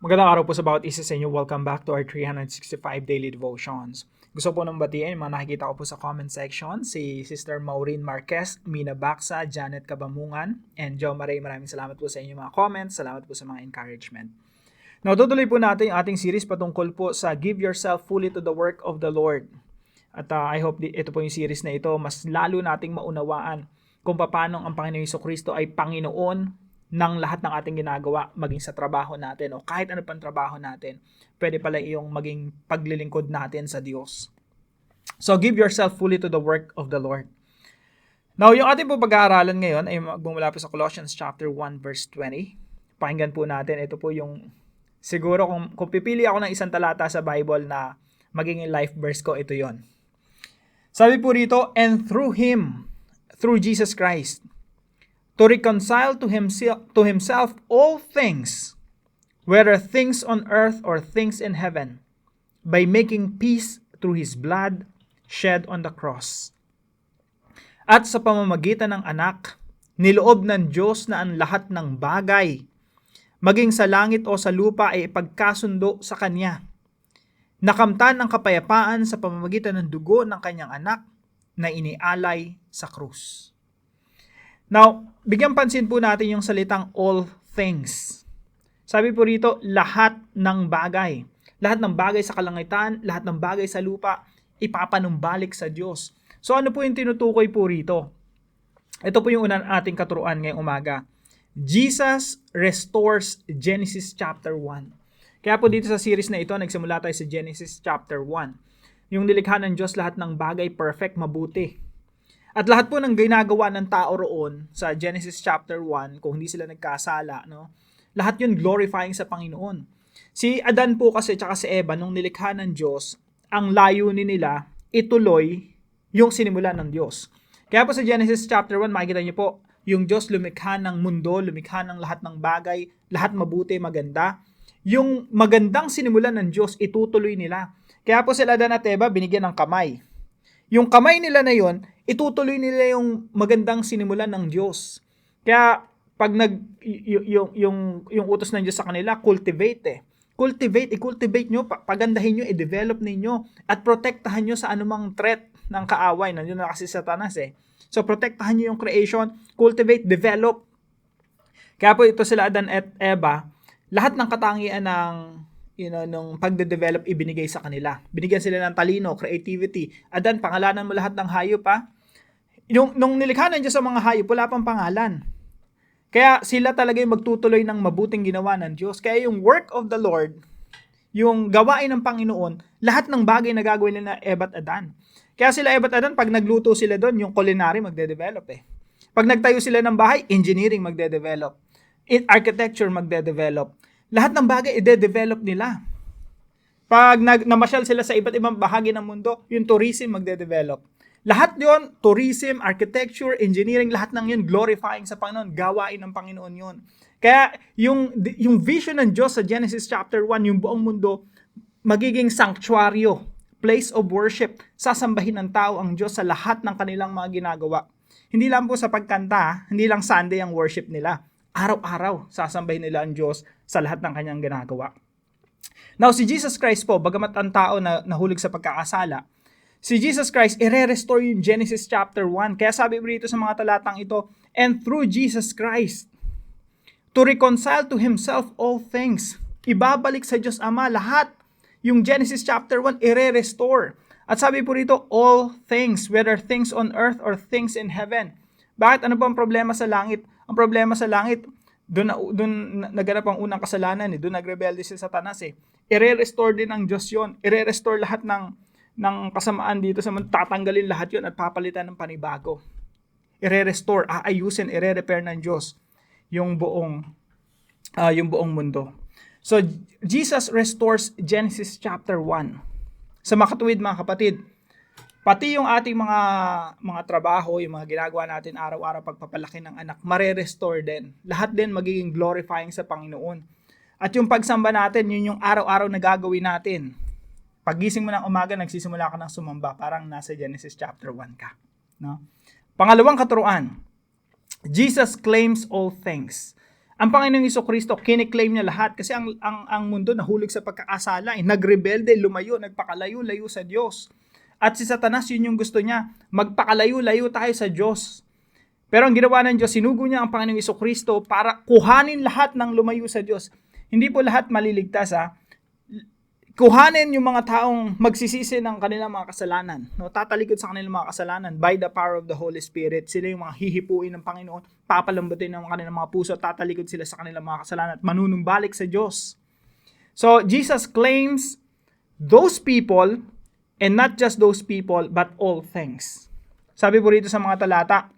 Magandang araw po sa bawat isa sa inyo. Welcome back to our 365 Daily Devotions. Gusto po nang batiin, mga nakikita ko po sa comment section, si Sister Maureen Marquez, Mina Baksa, Janet Kabamungan, and Joe Maray. Maraming salamat po sa inyo mga comments. Salamat po sa mga encouragement. Now, tutuloy po natin yung ating series patungkol po sa Give Yourself Fully to the Work of the Lord. At I hope ito po yung series na ito, mas lalo nating maunawaan kung paano ang Panginoong Jesucristo ay Panginoon ng lahat ng ating ginagawa, maging sa trabaho natin o kahit ano pang trabaho natin, pwede pala yung maging paglilingkod natin sa Diyos. So, give yourself fully to the work of the Lord. Now, yung ating po pag-aaralan ngayon ay magmumula po sa Colossians chapter 1 verse 20. Pakinggan po natin, ito po yung siguro kung pipili ako ng isang talata sa Bible na magiging life verse ko, ito yon. Sabi po rito, and through Him, through Jesus Christ, to reconcile to himself all things, whether things on earth or things in heaven, by making peace through His blood shed on the cross. At sa pamamagitan ng anak, niloob ng Diyos na ang lahat ng bagay, maging sa langit o sa lupa ay ipagkasundo sa Kanya. Nakamtan ang kapayapaan sa pamamagitan ng dugo ng Kanyang anak na inialay sa krus. Now, bigyan pansin po natin yung salitang all things. Sabi po rito, lahat ng bagay. Lahat ng bagay sa kalangitan, lahat ng bagay sa lupa, ipapanumbalik sa Diyos. So ano po yung tinutukoy po rito? Ito po yung unang ating katuruan ngayong umaga. Jesus restores Genesis chapter 1. Kaya po dito sa series na ito, nagsimula tayo sa Genesis chapter 1. Yung nilikha ng Diyos, lahat ng bagay perfect, mabuti. At lahat po ng ginagawa ng tao roon sa Genesis chapter 1, kung hindi sila nagkasala, no? Lahat yun glorifying sa Panginoon. Si Adan po kasi tsaka si Eva, nung nilikha ng Diyos, ang layunin nila, ituloy yung sinimula ng Diyos. Kaya po sa Genesis chapter 1, makikita niyo po, yung Diyos lumikha ng mundo, lumikha ng lahat ng bagay, lahat mabuti, maganda. Yung magandang sinimulan ng Diyos, itutuloy nila. Kaya po sila Adan at Eva, binigyan ng kamay. Yung kamay nila na yon, itutuloy nila yung magandang sinimulan ng Diyos. Kaya pag yung utos ng Diyos sa kanila, cultivate. I-cultivate nyo, pagandahin nyo, i-develop ninyo, at protektahan nyo sa anumang threat ng kaaway. Nandiyon na kasi Satanas eh. So protektahan nyo yung creation, cultivate, develop. Kaya po ito sila Adan at Eva, lahat ng katangian ng nung pagde-develop ibinigay sa kanila. Binigyan sila ng talino, creativity. Adan, pangalanan mo lahat ng hayop ha. Nung nilikha ng Diyos sa mga hayop, wala pang pangalan. Kaya sila talaga yung magtutuloy ng mabuting ginawa ng Diyos. Kaya yung work of the Lord, yung gawain ng Panginoon, lahat ng bagay na gagawin nila Eva at Adan. Kaya sila Eva at Adan, pag nagluto sila doon, yung culinary magde-develop eh. Pag nagtayo sila ng bahay, engineering magde-develop. Architecture magde-develop. Lahat ng bagay i-develop nila. Pag namasyal sila sa iba't ibang bahagi ng mundo, yung tourism magde-develop. Lahat yon, tourism, architecture, engineering, lahat ng yun glorifying sa Panginoon, gawain ng Panginoon yun. Kaya yung vision ng Diyos sa Genesis chapter 1, yung buong mundo, magiging sanctuaryo, place of worship, sasambahin ng tao ang Diyos sa lahat ng kanilang mga ginagawa. Hindi lang po sa pagkanta, hindi lang Sunday ang worship nila. Araw-araw, sasambahin nila ang Diyos sa lahat ng kanyang ginagawa. Now, si Jesus Christ po, bagamat ang tao na nahulog sa pagkakasala, si Jesus Christ, i-restore yung Genesis chapter 1. Kaya sabi rito sa mga talatang ito, and through Jesus Christ, to reconcile to Himself all things. Ibabalik sa Diyos Ama lahat. Yung Genesis chapter 1, i-restore. At sabi po rito, all things, whether things on earth or things in heaven. Bakit? Ano ba ang problema sa langit? Ang problema sa langit, doon naganap ang unang kasalanan eh. Doon nagrebelde si Satanas eh. I-restore din ng Diyos yon. I-restore lahat ng kasamaan dito sa mundo. Tatanggalin lahat yon at papalitan ng panibago. I-restore, aayusin, i-repair ng Diyos yung buong mundo. So, Jesus restores Genesis chapter 1. Sa makatuwid mga kapatid, pati yung ating mga trabaho, yung mga ginagawa natin araw-araw pagpapalaki ng anak, mare-restore din. Lahat din magiging glorifying sa Panginoon. At yung pagsamba natin, yun yung araw-araw na gagawin natin. Paggising mo ng umaga, nagsisimula ka ng sumamba, parang nasa Genesis chapter 1 ka. No? Pangalawang katuruan, Jesus claims all things. Ang Panginoong Jesucristo, kiniklaim niya lahat kasi ang mundo nahulog sa pagkakasala, nagrebelde, lumayo, nagpakalayo-layo sa Diyos. At si Satanas, yun yung gusto niya, magpakalayo-layo tayo sa Diyos. Pero ang ginawa ng Diyos, sinugo niya ang Panginoong Jesucristo para kuhanin lahat ng lumayo sa Diyos. Hindi po lahat maliligtas, kuhanin yung mga taong magsisisi ng kanilang mga kasalanan. No? Tatalikod sa kanilang mga kasalanan by the power of the Holy Spirit. Sila yung mga hihipuin ng Panginoon, papalambutin ng kanilang mga puso, tatalikod sila sa kanilang mga kasalanan at manunumbalik sa Diyos. So, Jesus claims those people, and not just those people, but all things. Sabi po rito sa mga talata,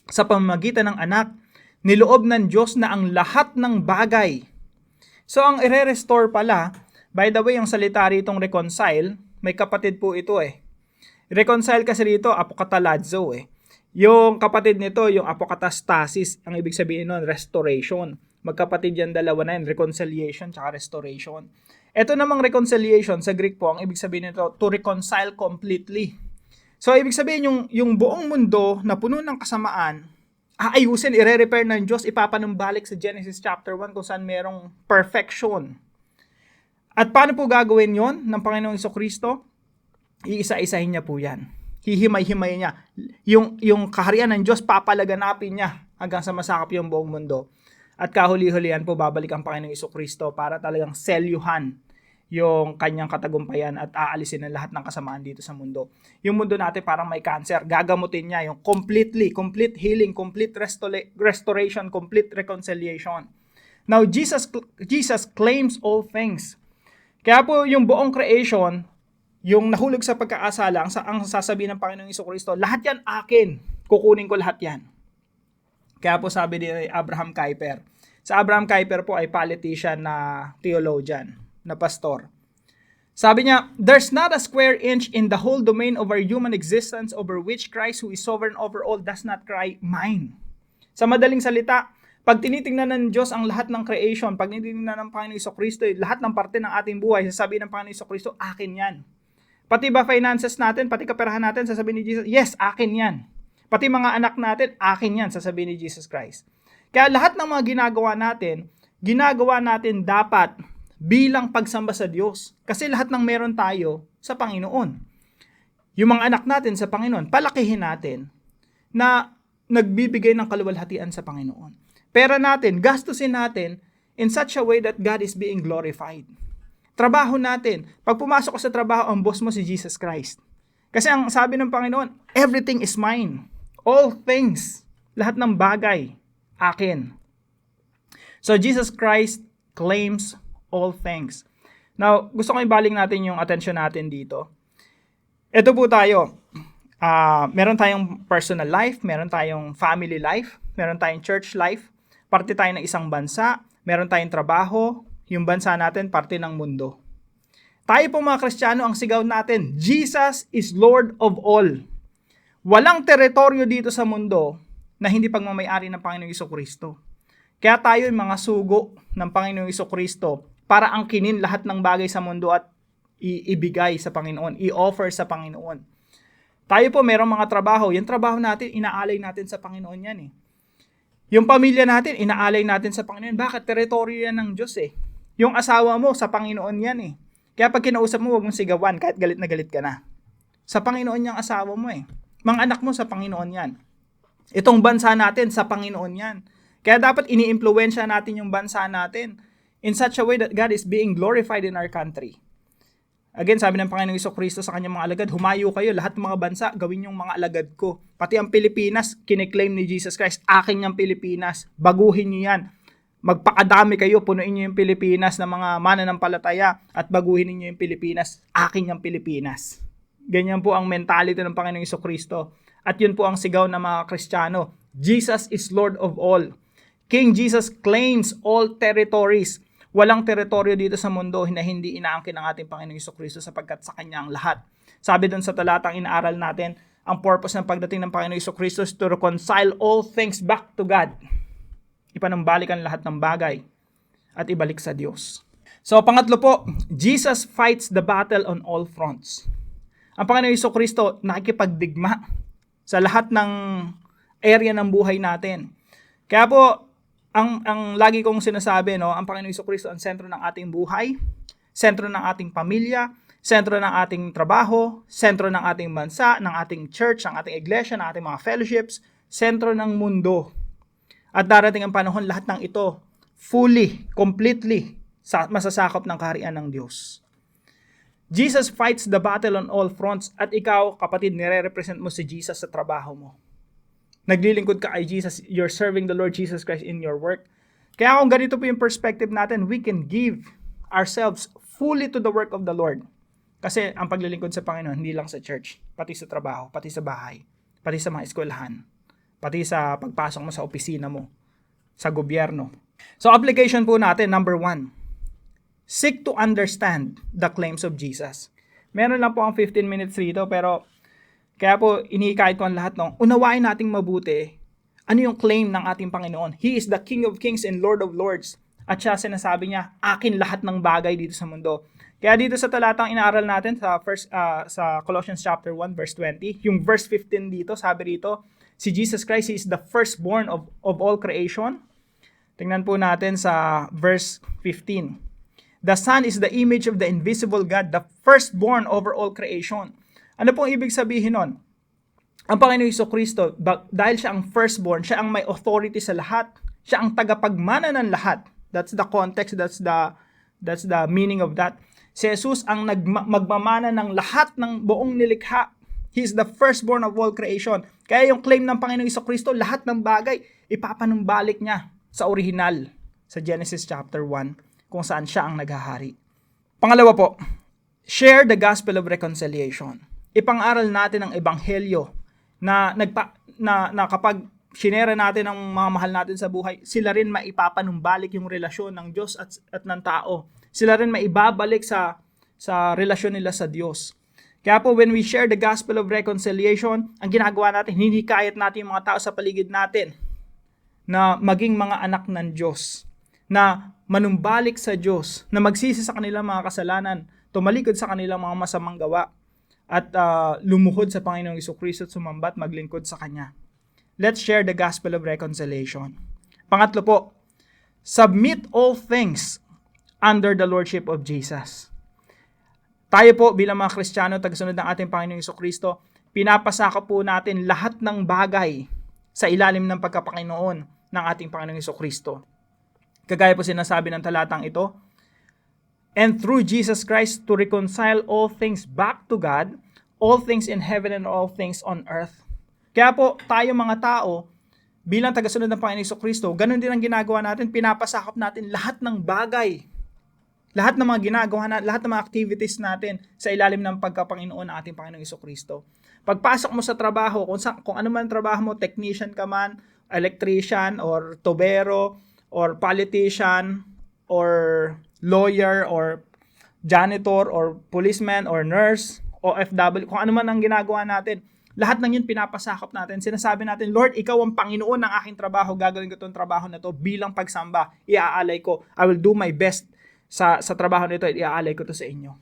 sa pamamagitan ng anak, niloob ng Diyos na ang lahat ng bagay. So, ang i-restore pala, by the way, yung salita ritong reconcile, may kapatid po ito Reconcile kasi rito, apokatalazo Yung kapatid nito, yung apokatastasis, ang ibig sabihin nun, restoration. Magkapatid yan dalawa na yun, reconciliation tsaka restoration. Ito namang reconciliation, sa Greek po, ang ibig sabihin nito, to reconcile completely. So, ibig sabihin, yung buong mundo na puno ng kasamaan, aayusin, i-repair ng Diyos, ipapanumbalik sa Genesis chapter 1 kung saan merong perfection. At paano po gagawin yon ng Panginoong Jesucristo? Iisa-isahin niya po yan. Hihimay-himay niya. Yung kaharian ng Diyos, papalaganapin niya hanggang sa masakap yung buong mundo. At kahuli-hulihan po, babalik ang Panginoong Jesucristo para talagang selyuhan yung kanyang katagumpayan at aalisin ang lahat ng kasamaan dito sa mundo. Yung mundo natin parang may cancer, gagamutin niya yung complete healing, complete restoration, complete reconciliation. Now, Jesus claims all things. Kaya po yung buong creation, yung nahulog sa pagkakasala, ang sasabihin ng Panginoong Jesucristo, lahat yan akin, kukunin ko lahat yan. Kaya po sabi ni Abraham Kuyper, sa Abraham Kuyper po ay politician na theologian, na pastor. Sabi niya, there's not a square inch in the whole domain of our human existence over which Christ who is sovereign over all does not cry, mine. Sa madaling salita, pag tinitingnan ng Diyos ang lahat ng creation, pag tinitingnan ng Panginoong Jesucristo, lahat ng parte ng ating buhay, sasabihin ng Panginoong Jesucristo, akin yan. Pati ba finances natin, pati kaperahan natin, sasabihin ni Jesus, yes, akin yan. Pati mga anak natin, akin yan, sasabihin ni Jesus Christ. Kaya lahat ng mga ginagawa natin dapat bilang pagsamba sa Diyos. Kasi lahat ng meron tayo sa Panginoon. Yung mga anak natin sa Panginoon, palakihin natin na nagbibigay ng kaluwalhatian sa Panginoon. Pera natin, gastusin natin in such a way that God is being glorified. Trabaho natin. Pag pumasok ka sa trabaho, ang boss mo si Jesus Christ. Kasi ang sabi ng Panginoon, everything is mine. All things. Lahat ng bagay, akin. So Jesus Christ claims all things. Now, gusto ko ibaling natin yung attention natin dito. Ito po tayo. Meron tayong personal life, meron tayong family life, meron tayong church life, parte tayo ng isang bansa, meron tayong trabaho, yung bansa natin, parte ng mundo. Tayo po mga Kristiyano, ang sigaw natin, Jesus is Lord of all. Walang teritoryo dito sa mundo na hindi pagmamayari ng Panginoong Jesucristo. Kaya tayo yung mga sugo ng Panginoong Jesucristo para angkinin lahat ng bagay sa mundo at ibigay sa Panginoon, i-offer sa Panginoon. Tayo po merong mga trabaho, yung trabaho natin, inaalay natin sa Panginoon yan Yung pamilya natin, inaalay natin sa Panginoon. Bakit? Teritoryo yan ng Diyos Yung asawa mo, sa Panginoon yan Kaya pag kinausap mo, huwag mong sigawan kahit galit na galit ka na. Sa Panginoon yung asawa mo Mga anak mo, sa Panginoon yan. Itong bansa natin, sa Panginoon yan. Kaya dapat ini-impluwensya natin yung bansa natin in such a way that God is being glorified in our country. Again, sabi ng Panginoong Jesucristo sa kanyang mga alagad, humayo kayo, lahat ng mga bansa, gawin yung mga alagad ko. Pati ang Pilipinas, kiniklaim ni Jesus Christ, akin yung Pilipinas, baguhin niyo yan. Magpakadami kayo, punuin niyo yung Pilipinas ng mga mananampalataya at baguhin niyo yung Pilipinas, akin yung Pilipinas. Ganyan po ang mentality ng Panginoong Jesucristo. At yun po ang sigaw ng mga Kristiyano. Jesus is Lord of all. King Jesus claims all territories. Walang teritoryo dito sa mundo na hindi inaangkin ng ating Panginoong Jesucristo sapagkat sa Kanya ang lahat. Sabi dun sa talatang inaaral natin, ang purpose ng pagdating ng Panginoong Jesucristo is to reconcile all things back to God. Ipanumbalik ang lahat ng bagay at ibalik sa Diyos. So, pangatlo po, Jesus fights the battle on all fronts. Ang Panginoong Jesucristo nakikipagdigma sa lahat ng area ng buhay natin. Kaya po, ang lagi kong sinasabi, no, ang Panginoong Jesucristo ang sentro ng ating buhay, sentro ng ating pamilya, sentro ng ating trabaho, sentro ng ating bansa, ng ating church, ng ating iglesia, ng ating mga fellowships, sentro ng mundo. At darating ang panahon, lahat ng ito, fully, completely, masasakop ng kaharian ng Diyos. Jesus fights the battle on all fronts at ikaw, kapatid, nire-represent mo si Jesus sa trabaho mo. Naglilingkod ka kay Jesus, you're serving the Lord Jesus Christ in your work. Kaya kung ganito po yung perspective natin, we can give ourselves fully to the work of the Lord. Kasi ang paglilingkod sa Panginoon, hindi lang sa church, pati sa trabaho, pati sa bahay, pati sa mga eskwelahan, pati sa pagpasok mo sa opisina mo, sa gobyerno. So application po natin, number 1, seek to understand the claims of Jesus. Meron lang po ang 15 minutes rito, pero kaya po inihikayat ko ang lahat ng unawain nating mabuti ano yung claim ng ating Panginoon. He is the King of Kings and Lord of Lords. At siya sinasabi niya, akin lahat ng bagay dito sa mundo. Kaya dito sa talatang inaaral natin sa Colossians chapter 1 verse 20, yung verse 15 dito, sabi rito, si Jesus Christ is the firstborn of all creation. Tingnan po natin sa verse 15. The Son is the image of the invisible God, the firstborn over all creation. Ano pong ibig sabihin nun? Ang Panginoong Jesucristo, dahil siya ang firstborn, siya ang may authority sa lahat, siya ang tagapagmana ng lahat. That's the context, that's the meaning of that. Si Jesus ang magmamana ng lahat ng buong nilikha. He is the firstborn of all creation. Kaya yung claim ng Panginoong Jesucristo, lahat ng bagay, ipapanumbalik niya sa original, sa Genesis chapter 1, kung saan siya ang naghahari. Pangalawa po, share the gospel of reconciliation. Ipang-aral natin ang ebanghelyo na kapag shinera natin ang mga mahal natin sa buhay, sila rin maipapanumbalik yung relasyon ng Diyos at ng tao. Sila rin maibabalik sa relasyon nila sa Diyos. Kaya po, when we share the gospel of reconciliation, ang ginagawa natin, hindi kahit natin yung mga tao sa paligid natin na maging mga anak ng Diyos, na manumbalik sa Diyos, na magsisi sa kanilang mga kasalanan, tumalikod sa kanilang mga masamang gawa, at lumuhod sa Panginoong Jesucristo at sumambat, maglingkod sa Kanya. Let's share the gospel of reconciliation. Pangatlo po, submit all things under the lordship of Jesus. Tayo po bilang mga Kristiyano, tagasunod ng ating Panginoong Jesucristo, pinapasakop po natin lahat ng bagay sa ilalim ng pagkapanginoon ng ating Panginoong Jesucristo. Kagaya po sinasabi ng talatang ito, and through Jesus Christ to reconcile all things back to God, all things in heaven and all things on earth. Kaya po tayo mga tao, bilang tagasunod ng Panginoong Jesucristo, ganun din ang ginagawa natin, pinapasakop natin lahat ng bagay, lahat ng mga ginagawa natin, lahat ng mga activities natin sa ilalim ng pagkapanginoon ng ating Panginoong Jesucristo. Pagpasok mo sa trabaho, kung ano man trabaho mo, technician ka man, electrician, or tubero, or politician, or lawyer, or janitor, or policeman, or nurse, OFW, kung ano man ang ginagawa natin, lahat ng yun pinapasakop natin. Sinasabi natin, Lord, ikaw ang Panginoon ng aking trabaho, gagawin ko itong trabaho na to bilang pagsamba, iaalay ko, I will do my best sa trabaho nito, iaalay ko to sa inyo.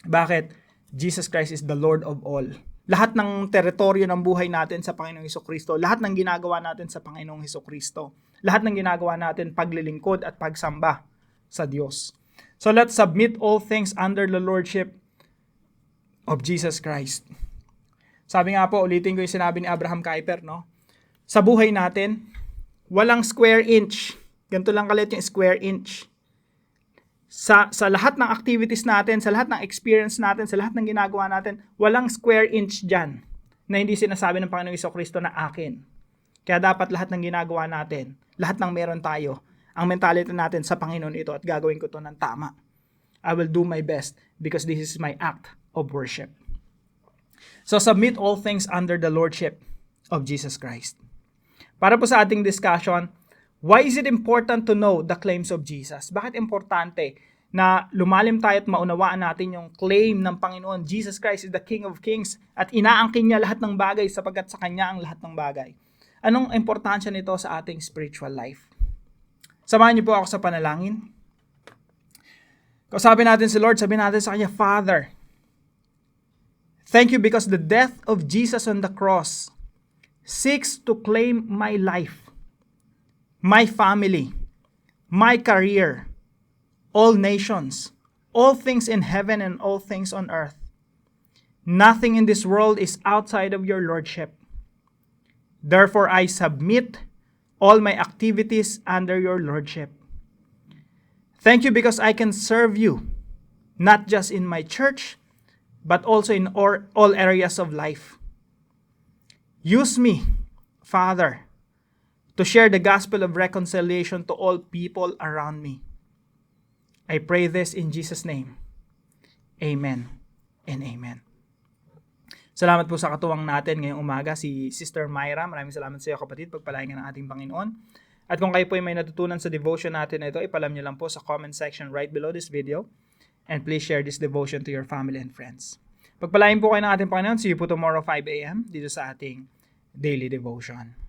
Bakit? Jesus Christ is the Lord of all. Lahat ng teritoryo ng buhay natin sa Panginoong Jesucristo, lahat ng ginagawa natin sa Panginoong Jesucristo, lahat ng ginagawa natin paglilingkod at pagsamba sa Diyos. So let's submit all things under the lordship of Jesus Christ. Sabi nga po, ulitin ko yung sinabi ni Abraham Kuyper, no? Sa buhay natin, walang square inch. Ganito lang kalit yung square inch. Sa lahat ng activities natin, sa lahat ng experience natin, sa lahat ng ginagawa natin, walang square inch dyan na hindi sinasabi ng Panginoong Jesucristo na akin. Kaya dapat lahat ng ginagawa natin, lahat ng meron tayo, ang mentality natin sa Panginoon ito at gagawin ko to ng tama. I will do my best because this is my act of worship. So submit all things under the lordship of Jesus Christ. Para po sa ating discussion, why is it important to know the claims of Jesus? Bakit importante na lumalim tayo at maunawaan natin yung claim ng Panginoon? Jesus Christ is the King of Kings at inaangkin niya lahat ng bagay sapagkat sa Kanya ang lahat ng bagay. Anong importansya nito sa ating spiritual life? Samahan niyo po ako sa panalangin. Kausapin natin si Lord, sabihin natin sa Kanya, Father, thank you because the death of Jesus on the cross seeks to claim my life. my family, my career, all nations, all things in heaven and all things on earth. Nothing in this world is outside of your lordship. Therefore, I submit all my activities under your lordship. Thank you because I can serve you, not just in my church, but also in all areas of life. Use me, Father, to share the gospel of reconciliation to all people around me. I pray this in Jesus' name. Amen and amen. Salamat po sa katuwang natin ngayong umaga, si Sister Myra. Maraming salamat sa iyo, kapatid. Pagpalain ka ng ating Panginoon. At kung kayo po ay may natutunan sa devotion natin na ito, ipalam niyo lang po sa comment section right below this video. And please share this devotion to your family and friends. Pagpalain po kayo ng ating Panginoon. See you po tomorrow 5 a.m. dito sa ating daily devotion.